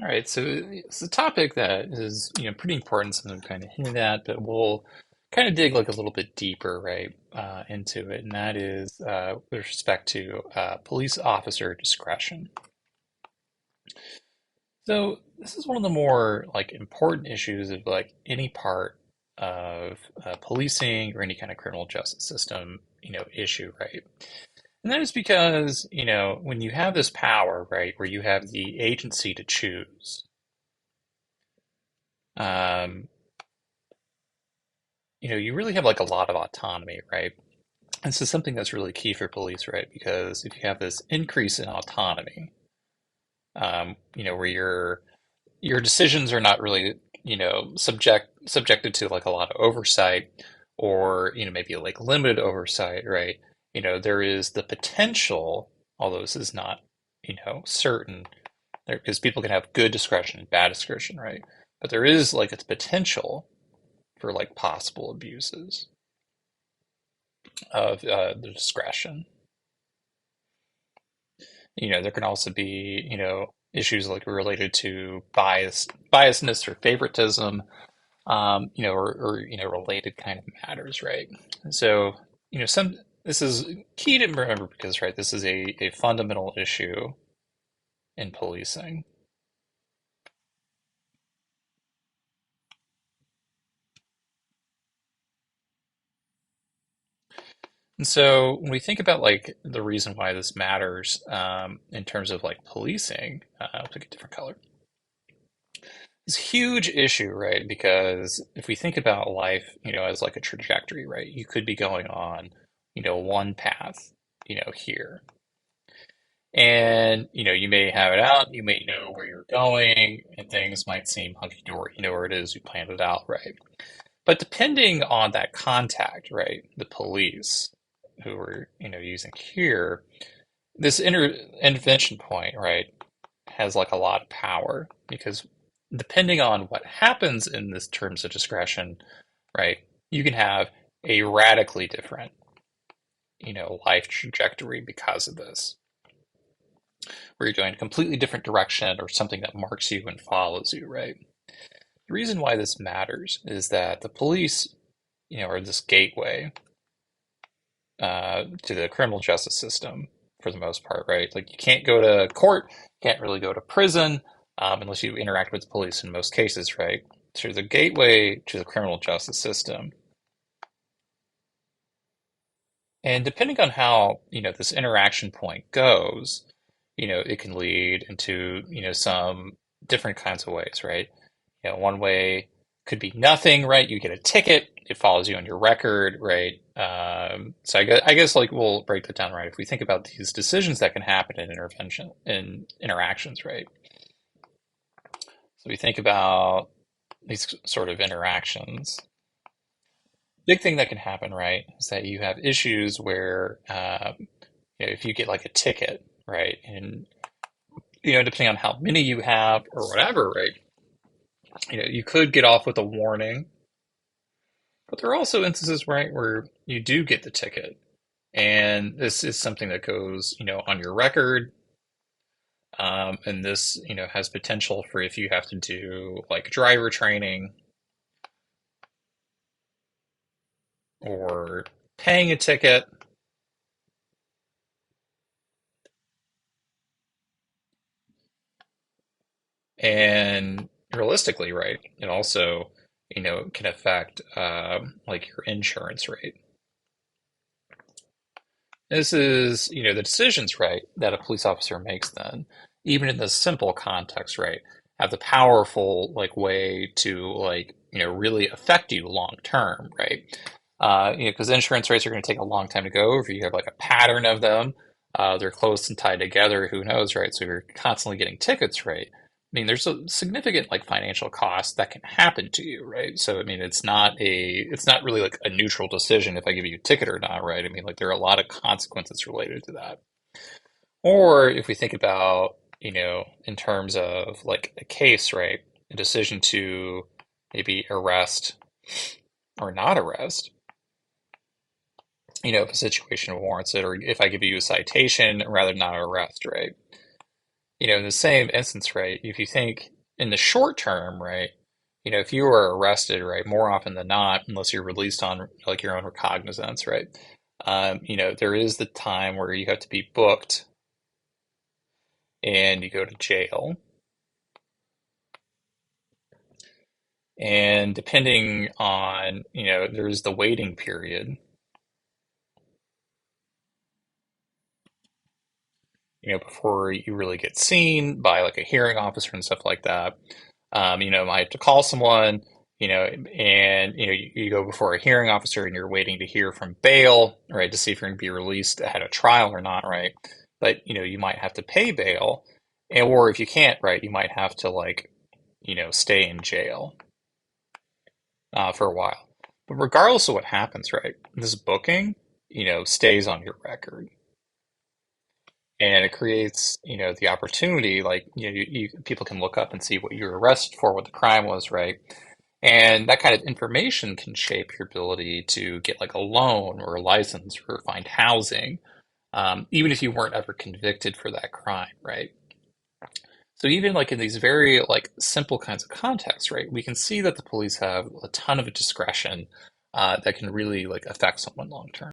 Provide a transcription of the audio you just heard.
All right, so it's a topic that is, pretty important, something I'm kind of hinted at, but we'll kind of dig like a little bit deeper, right, into it, and that is with respect to police officer discretion. So this is one of the more like important issues of like any part of policing or any kind of criminal justice system, issue, right? And that is because, when you have this power, right, where you have the agency to choose. Um, you really have like a lot of autonomy, right? This is something that's really key for police, right? Because if you have this increase in autonomy, where your decisions are not really, subjected to like a lot of oversight or, maybe like limited oversight, right? There is the potential, although this is not, certain, because people can have good discretion and bad discretion, right? But there is like its potential for like possible abuses of the discretion. There can also be, issues like related to biasness or favoritism, or related kind of matters, right? So, this is key to remember because, right, this is a fundamental issue in policing. And so when we think about like the reason why this matters in terms of like policing, I'll pick a different color. It's a huge issue, right? Because if we think about life, as like a trajectory, right? You could be going on, one path, here. And, you may have it out, you may know where you're going, and things might seem hunky-dory. You know where it is, you planned it out, right? But depending on that contact, right? The police who we're, using here, this intervention point, right, has like a lot of power because depending on what happens in this terms of discretion, right, you can have a radically different, life trajectory because of this, where you're going a completely different direction or something that marks you and follows you, right? The reason why this matters is that the police, are this gateway to the criminal justice system for the most part, right? Like you can't go to court, can't really go to prison unless you interact with the police in most cases, right? So the gateway to the criminal justice system. And depending on how, this interaction point goes, it can lead into, some different kinds of ways, right? One way could be nothing, right? You get a ticket, it follows you on your record, right? So I guess like we'll break that down, right? If we think about these decisions that can happen in intervention in interactions, right? So we think about these sort of interactions. Big thing that can happen, right, is that you have issues where if you get like a ticket, right, and depending on how many you have or whatever, right, you could get off with a warning, but there are also instances, right, where you do get the ticket, and this is something that goes, on your record, and this, has potential for if you have to do like driver training or paying a ticket, and realistically, right, it also, can affect like your insurance rate. This is, the decisions, right, that a police officer makes then, even in the simple context, right, have the powerful like way to like, really affect you long term, right? Because insurance rates are going to take a long time to go. If you have like a pattern of them, they're close and tied together. Who knows, right? So you're constantly getting tickets, right? I mean, there's a significant like financial cost that can happen to you, right? So I mean, it's not really like a neutral decision if I give you a ticket or not, right? I mean, like there are a lot of consequences related to that. Or if we think about, in terms of like a case, right? A decision to maybe arrest or not arrest, if a situation warrants it, or if I give you a citation rather than not arrest, right? In the same instance, right, if you think in the short term, right, if you were arrested, right, more often than not, unless you're released on like your own recognizance, right, there is the time where you have to be booked and you go to jail. And depending on, there's the waiting period, before you really get seen by like a hearing officer and stuff like that. You might have to call someone, and you go before a hearing officer and you're waiting to hear from bail, right, to see if you're going to be released ahead of trial or not, right? But you might have to pay bail, and or if you can't, right, you might have to like, stay in jail for a while. But regardless of what happens, right, this booking, stays on your record. And it creates, the opportunity, like, people can look up and see what you were arrested for, what the crime was, right? And that kind of information can shape your ability to get like a loan or a license or find housing, even if you weren't ever convicted for that crime, right? So even like in these very like simple kinds of contexts, right, we can see that the police have a ton of discretion that can really like affect someone long term.